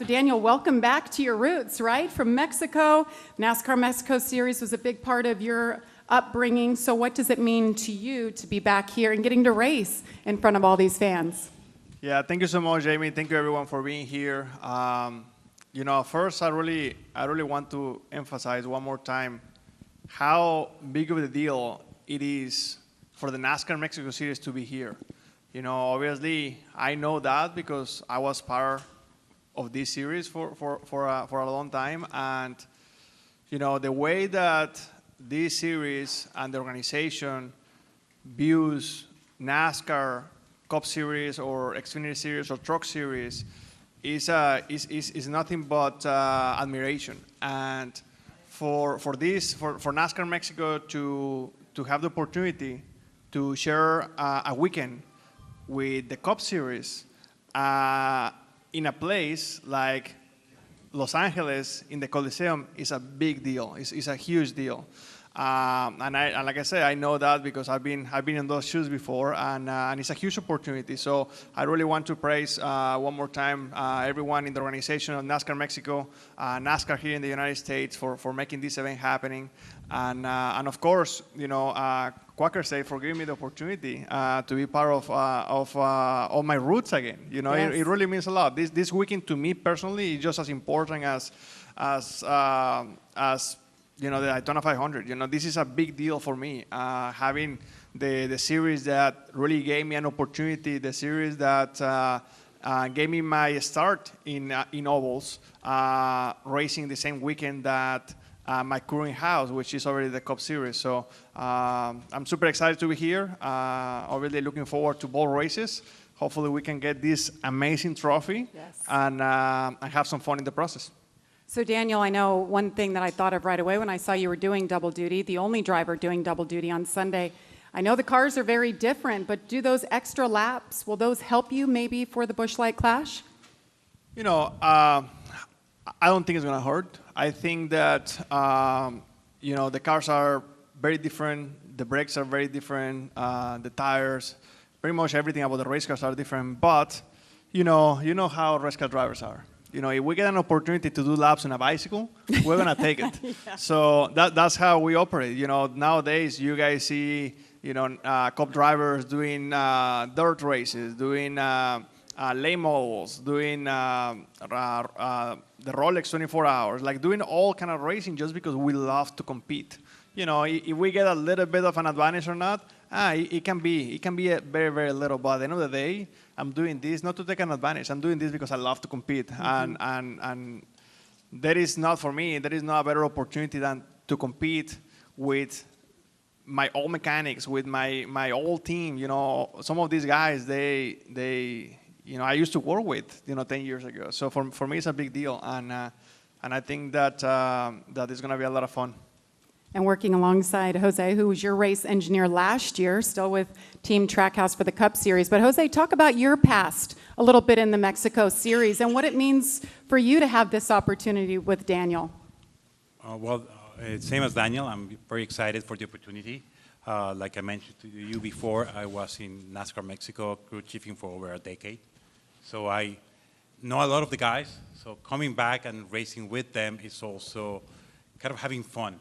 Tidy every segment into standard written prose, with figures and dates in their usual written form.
So Daniel, welcome back to your roots, right? From Mexico. NASCAR Mexico Series was a big part of your upbringing. So what does it mean to you to be back here and getting to race in front of all these fans? Yeah, thank you so much, Jamie. Thank you everyone for being here. First I really want to emphasize one more time how big of a deal it is for the NASCAR Mexico Series to be here. Obviously I know that because I was part of this series for a long time, and the way that this series and the organization views NASCAR Cup Series or Xfinity Series or Truck Series is nothing but admiration. And for NASCAR Mexico to have the opportunity to share a weekend with the Cup Series in a place like Los Angeles in the Coliseum is a big deal. It's a huge deal. And like I said, I know that because I've been in those shoes before, and it's a huge opportunity. So I really want to praise one more time everyone in the organization of NASCAR Mexico, NASCAR here in the United States for making this event happening, and of course, Quaker State for giving me the opportunity to be part of all my roots again. Yes. It really means a lot. This weekend to me personally is just as important as the Daytona 500. This is a big deal for me. Having the series that really gave me an opportunity, the series that gave me my start in ovals, racing the same weekend that my current house, which is already the Cup Series. So I'm super excited to be here. Already looking forward to both races. Hopefully we can get this amazing trophy. Yes. and have some fun in the process. So Daniel, I know one thing that I thought of right away when I saw you were doing double duty, the only driver doing double duty on Sunday. I know the cars are very different, but do those extra laps, will those help you maybe for the Busch Light Clash? I don't think it's going to hurt. I think that, the cars are very different. The brakes are very different. The tires, pretty much everything about the race cars are different. But, you know how race car drivers are. If we get an opportunity to do laps on a bicycle, we're going to take it. Yeah. So that's how we operate. Nowadays you guys see, Cup drivers doing dirt races, doing late models, doing the Rolex 24 hours, like doing all kind of racing just because we love to compete. If we get a little bit of an advantage or not, it can be a very, very little. But at the end of the day, I'm doing this not to take an advantage. I'm doing this because I love to compete. Mm-hmm. And that is not for me. There is no better opportunity than to compete with my old mechanics, with my old team. Some of these guys, they I used to work with 10 years ago. So for me, it's a big deal, and I think that that is going to be a lot of fun. And working alongside Jose, who was your race engineer last year, still with Team Trackhouse for the Cup Series. But Jose, talk about your past a little bit in the Mexico Series and what it means for you to have this opportunity with Daniel. Same as Daniel, I'm very excited for the opportunity. Like I mentioned to you before, I was in NASCAR Mexico crew chiefing for over a decade. So I know a lot of the guys. So coming back and racing with them is also kind of having fun.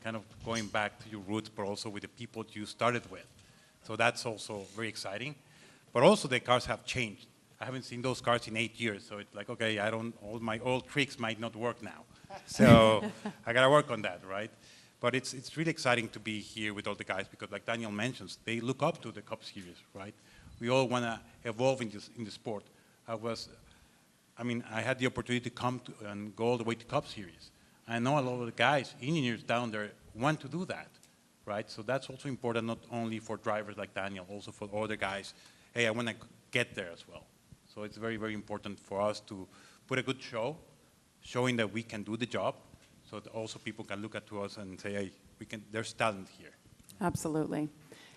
Kind of going back to your roots, but also with the people you started with. So that's also very exciting. But also the cars have changed. I haven't seen those cars in 8 years. So it's like, okay, all my old tricks might not work now. So I got to work on that, right? But it's really exciting to be here with all the guys because like Daniel mentions, they look up to the Cup Series, right? We all want to evolve in the sport. I had the opportunity to come and go all the way to Cup Series. I know a lot of the guys, engineers down there, want to do that, right? So that's also important, not only for drivers like Daniel, also for other guys. Hey, I want to get there as well. So it's very, very important for us to put a good show, showing that we can do the job, so that also people can look at to us and say, hey, there's talent here. Absolutely.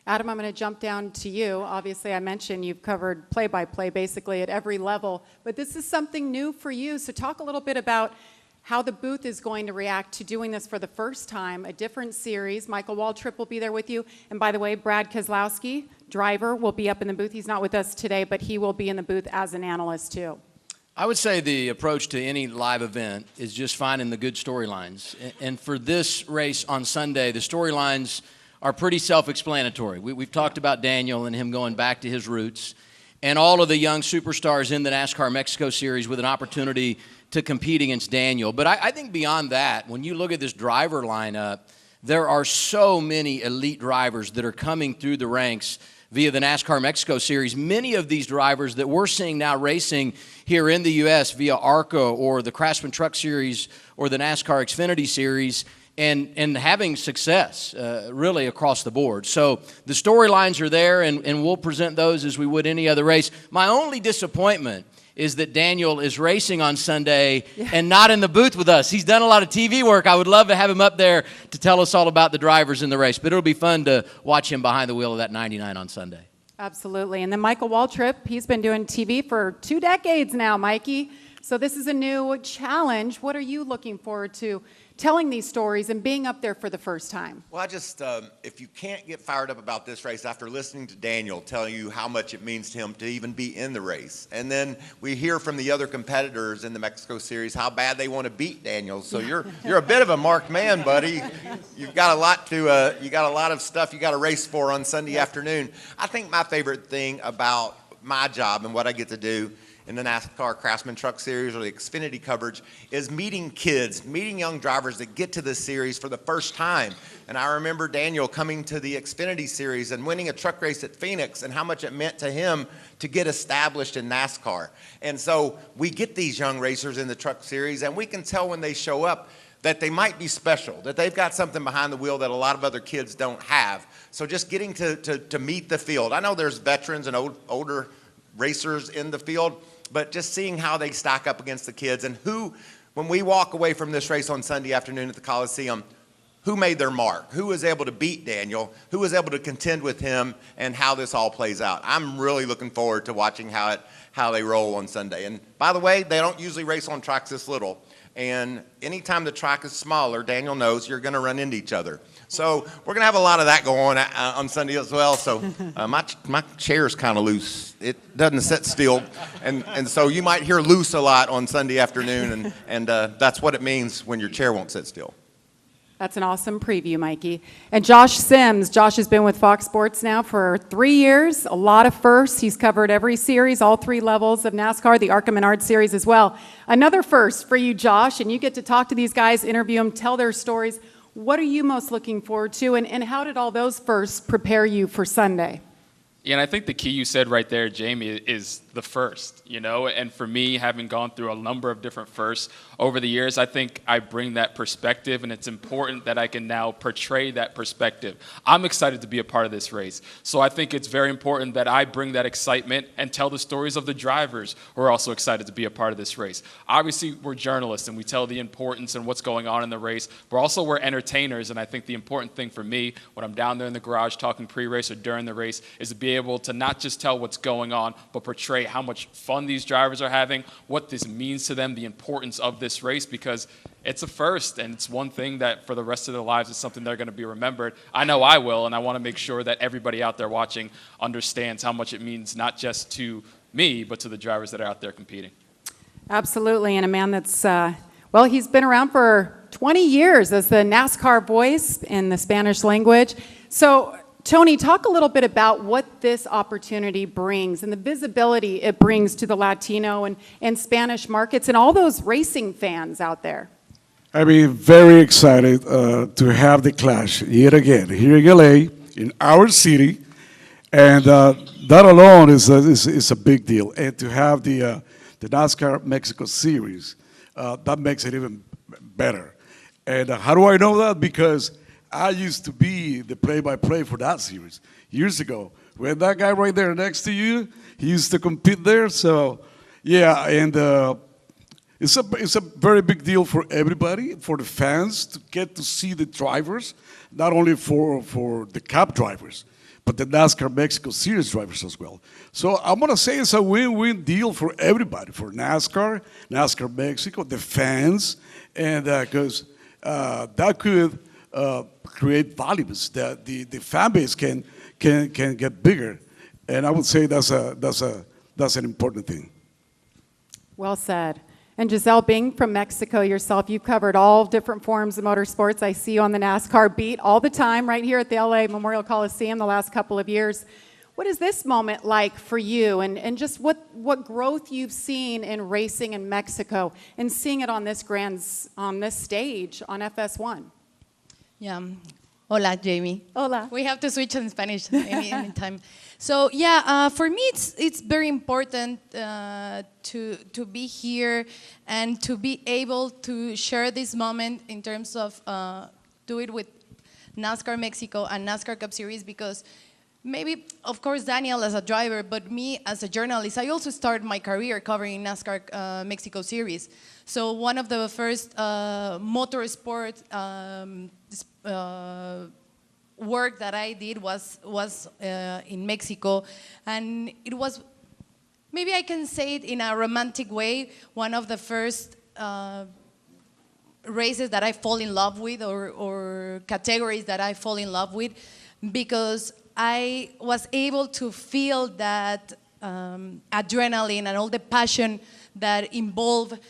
Adam, I'm going to jump down to you. Obviously, I mentioned you've covered play-by-play basically at every level, but this is something new for you. So talk a little bit about how the booth is going to react to doing this for the first time, a different series. Michael Waltrip will be there with you. And by the way, Brad Keselowski, driver, will be up in the booth. He's not with us today, but he will be in the booth as an analyst too. I would say the approach to any live event is just finding the good storylines. And for this race on Sunday, the storylines are pretty self-explanatory. We've talked about Daniel and him going back to his roots, and all of the young superstars in the NASCAR Mexico Series with an opportunity to compete against Daniel. But I think beyond that, when you look at this driver lineup, there are so many elite drivers that are coming through the ranks via the NASCAR Mexico Series. Many of these drivers that we're seeing now racing here in the U.S. via ARCA or the Craftsman Truck Series or the NASCAR Xfinity Series, and having success really across the board. So the storylines are there, and we'll present those as we would any other race. My only disappointment is that Daniel is racing on Sunday and not in the booth with us. He's done a lot of TV work. I would love to have him up there to tell us all about the drivers in the race, but it'll be fun to watch him behind the wheel of that 99 on Sunday. Absolutely. And then Michael Waltrip, he's been doing TV for 2 decades now, Mikey. So this is a new challenge. What are you looking forward to telling these stories and being up there for the first time? Well, I just, if you can't get fired up about this race after listening to Daniel tell you how much it means to him to even be in the race, and then we hear from the other competitors in the Mexico Series how bad they want to beat Daniel. So you're a bit of a marked man, buddy. You've got a lot to, you got a lot of stuff you got to race for on Sunday afternoon. I think my favorite thing about my job and what I get to do in the NASCAR Craftsman Truck Series or the Xfinity coverage is meeting kids, meeting young drivers that get to this series for the first time. And I remember Daniel coming to the Xfinity Series and winning a truck race at Phoenix and how much it meant to him to get established in NASCAR. And so we get these young racers in the truck series, and we can tell when they show up that they might be special, that they've got something behind the wheel that a lot of other kids don't have. So just getting to meet the field. I know there's veterans and older racers in the field, but just seeing how they stack up against the kids and who, when we walk away from this race on Sunday afternoon at the Coliseum, who made their mark, who was able to beat Daniel, who was able to contend with him, and how this all plays out. I'm really looking forward to watching how they roll on Sunday. And by the way, they don't usually race on tracks this little. And anytime the track is smaller, Daniel knows you're going to run into each other. So we're going to have a lot of that going on Sunday as well. So my chair's kind of loose. It doesn't sit still. And so you might hear loose a lot on Sunday afternoon, and that's what it means when your chair won't sit still. That's an awesome preview, Mikey. And Josh Sims. Josh has been with Fox Sports now for 3 years, a lot of firsts. He's covered every series, all 3 levels of NASCAR, the ARCA Menard series as well. Another first for you, Josh, and you get to talk to these guys, interview them, tell their stories. What are you most looking forward to, and how did all those firsts prepare you for Sunday? Yeah, and I think the key you said right there, Jamie, is the first, you know, and for me, having gone through a number of different firsts over the years, I think I bring that perspective, and it's important that I can now portray that perspective. I'm excited to be a part of this race, so I think it's very important that I bring that excitement and tell the stories of the drivers who are also excited to be a part of this race. Obviously, we're journalists, and we tell the importance and what's going on in the race, but also we're entertainers, and I think the important thing for me when I'm down there in the garage talking pre-race or during the race is to be able to not just tell what's going on, but portray how much fun these drivers are having, what this means to them, the importance of this race, because it's a first, and it's one thing that for the rest of their lives is something they're going to be remembered. I know I will, and I want to make sure that everybody out there watching understands how much it means not just to me, but to the drivers that are out there competing. Absolutely, and a man that's, well, he's been around for 20 years as the NASCAR voice in the Spanish language. So, Tony, talk a little bit about what this opportunity brings and the visibility it brings to the Latino and Spanish markets and all those racing fans out there. I mean, very excited to have the clash yet again here in LA, in our city, and that alone is a big deal. And to have the NASCAR Mexico Series, that makes it even better. And how do I know that? Because I used to be the play-by-play for that series years ago. When that guy right there next to you, he used to compete there. So, yeah, and it's a very big deal for everybody, for the fans to get to see the drivers, not only for the Cup drivers, but the NASCAR Mexico Series drivers as well. So I'm going to say it's a win-win deal for everybody, for NASCAR, NASCAR Mexico, the fans, and because that could create volumes that the fan base can get bigger, and I would say that's an important thing. Well said. And Giselle, being from Mexico yourself, you've covered all different forms of motorsports. I see you on the NASCAR beat all the time right here at the LA Memorial Coliseum the last couple of years. What is this moment like for you, and just what growth you've seen in racing in Mexico and seeing it on this stage on FS1? Yeah. Hola, Jamie. Hola. We have to switch in Spanish anytime. So yeah, for me it's very important to be here and to be able to share this moment in terms of do it with NASCAR Mexico and NASCAR Cup Series, because maybe, of course, Daniel as a driver, but me as a journalist, I also started my career covering NASCAR Mexico Series. So one of the first motorsport work that I did was in Mexico, and it was, maybe I can say it in a romantic way, one of the first races that I fall in love with, or categories that I fall in love with, because I was able to feel that adrenaline and all the passion that involved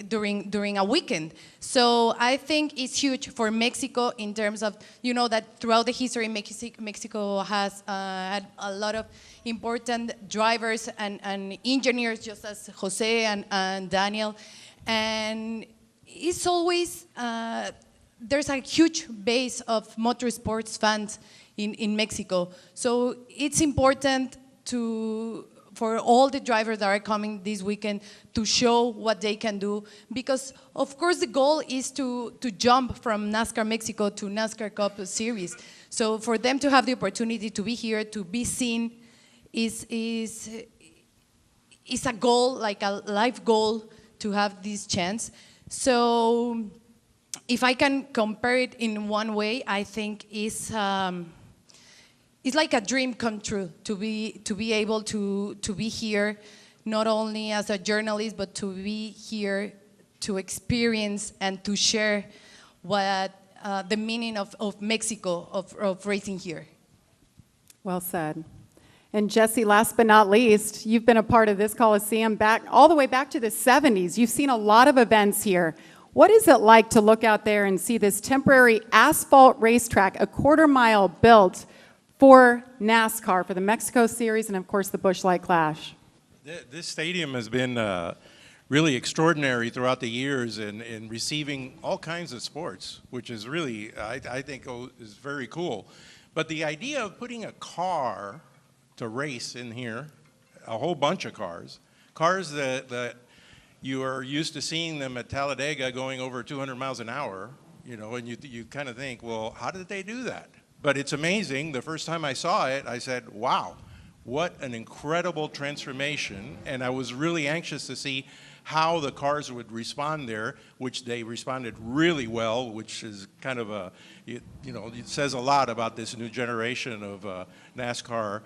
during a weekend. So I think it's huge for Mexico in terms of, you know, that throughout the history, Mexico has had a lot of important drivers and engineers, just as Jose and Daniel. And it's always, there's a huge base of motorsports fans in Mexico. So it's important for all the drivers that are coming this weekend to show what they can do, because of course the goal is to jump from NASCAR Mexico to NASCAR Cup Series. So for them to have the opportunity to be here, to be seen, is a goal, like a life goal, to have this chance. So if I can compare it in one way, I think it's like a dream come true to be able to be here, not only as a journalist, but to be here to experience and to share what the meaning of Mexico, of racing here. Well said. And Jesse, last but not least, you've been a part of this Coliseum all the way back to the 70s. You've seen a lot of events here. What is it like to look out there and see this temporary asphalt racetrack, a quarter-mile built for NASCAR, for the Mexico Series, and of course the Busch Light Clash? This stadium has been really extraordinary throughout the years in receiving all kinds of sports, which is really, I think, is very cool. But the idea of putting a car to race in here, a whole bunch of cars that you are used to seeing them at Talladega going over 200 miles an hour, you know, and you kind of think, well, how did they do that? But it's amazing. The first time I saw it, I said, wow, what an incredible transformation. And I was really anxious to see how the cars would respond there, which they responded really well, which is kind of it says a lot about this new generation of NASCAR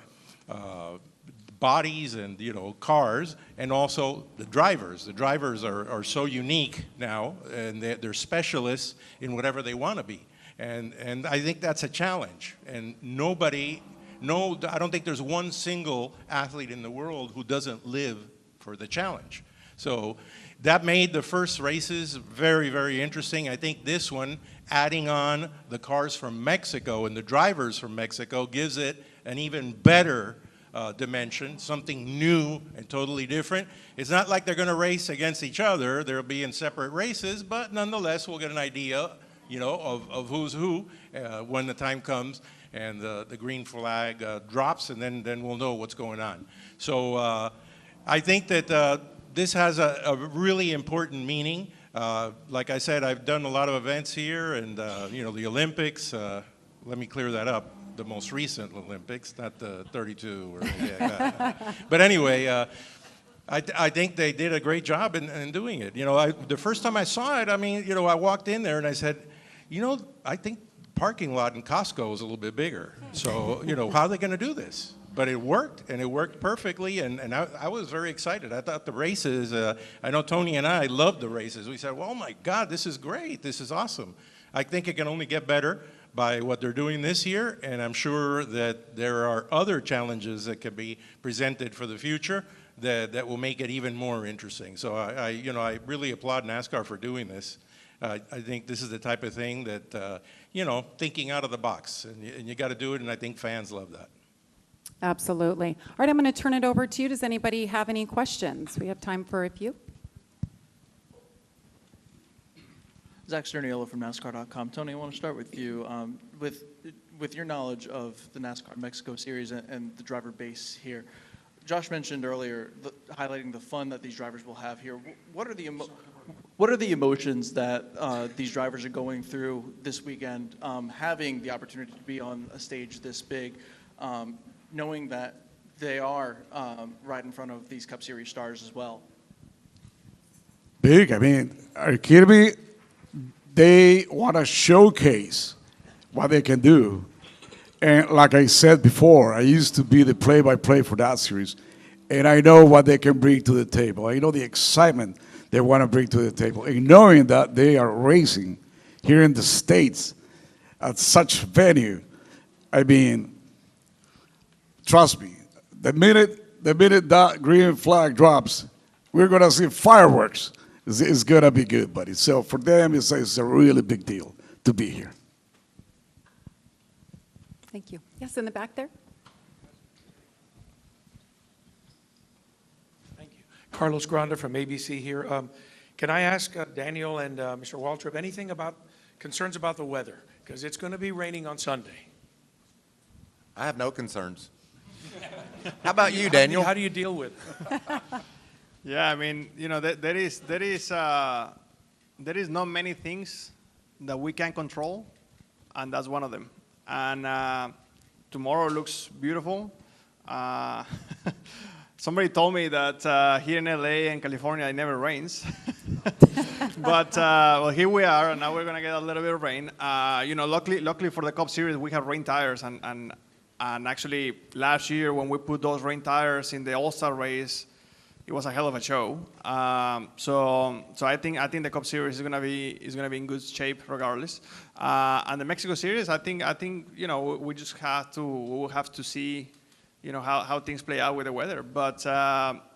bodies and, you know, cars, and also the drivers. The drivers are so unique now, and they're specialists in whatever they want to be. And I think that's a challenge. And I don't think there's one single athlete in the world who doesn't live for the challenge. So that made the first races very, very interesting. I think this one, adding on the cars from Mexico and the drivers from Mexico, gives it an even better dimension, something new and totally different. It's not like they're going to race against each other. They'll be in separate races, but nonetheless, we'll get an idea, you know, of who's who when the time comes and the green flag drops, and then we'll know what's going on. So I think that this has a really important meaning. Like I said, I've done a lot of events here, and you know, the Olympics. Let me clear that up. The most recent Olympics, not the 32. But anyway. I think they did a great job in doing it. You know, the first time I saw it, I mean, you know, I walked in there and I said, you know, I think parking lot in Costco is a little bit bigger. So, you know, how are they going to do this? But it worked, and it worked perfectly, and I was very excited. I thought the races, I know Tony and I loved the races. We said, well, oh my God, this is great. This is awesome. I think it can only get better by what they're doing this year, and I'm sure that there are other challenges that can be presented for the future that will make it even more interesting. So I really applaud NASCAR for doing this. I think this is the type of thing that, thinking out of the box, and you got to do it, and I think fans love that. Absolutely. All right, I'm going to turn it over to you. Does anybody have any questions? We have time for a few. Zach Sterniolo from NASCAR.com. Tony, I want to start with you. With your knowledge of the NASCAR Mexico Series and the driver base here, Josh mentioned earlier highlighting the fun that these drivers will have here. What are the emotions that these drivers are going through this weekend, having the opportunity to be on a stage this big, knowing that they are right in front of these Cup Series stars as well? Big. I mean, are you kidding me? They want to showcase what they can do. And like I said before, I used to be the play-by-play for that series, and I know what they can bring to the table. I know the excitement they want to bring to the table. And knowing that they are racing here in the States at such venue, I mean, trust me, the minute that green flag drops, we're going to see fireworks. It's going to be good, buddy. So for them, it's a really big deal to be here. Thank you. Yes, in the back there. Thank you. Carlos Granda from ABC here. Can I ask Daniel and Mr. Waltrip anything about concerns about the weather? Because it's going to be raining on Sunday. I have no concerns. How about you, Daniel? How do you deal with it? Yeah, I mean, there is not many things that we can control, and that's one of them. And tomorrow looks beautiful. Somebody told me that here in LA and California it never rains, but well, here we are, and now we're gonna get a little bit of rain. Luckily for the Cup Series, we have rain tires, and actually last year when we put those rain tires in the All-Star race, it was a hell of a show. So I think the Cup Series is gonna be in good shape regardless. And the Mexico Series, I think we just we'll have to see how things play out with the weather. But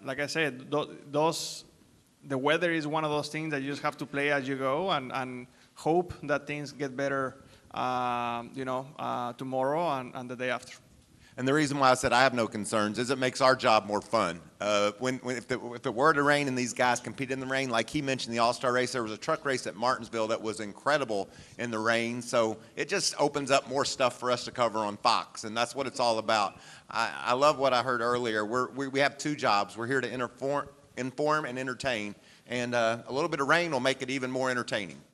like I said, the weather is one of those things that you just have to play as you go and hope that things get better tomorrow and the day after. And the reason why I said I have no concerns is it makes our job more fun. If it were to rain and these guys compete in the rain, like he mentioned the All-Star race, there was a truck race at Martinsville that was incredible in the rain. So it just opens up more stuff for us to cover on Fox, and that's what it's all about. I love what I heard earlier. We have two jobs. We're here to inform and entertain, and a little bit of rain will make it even more entertaining.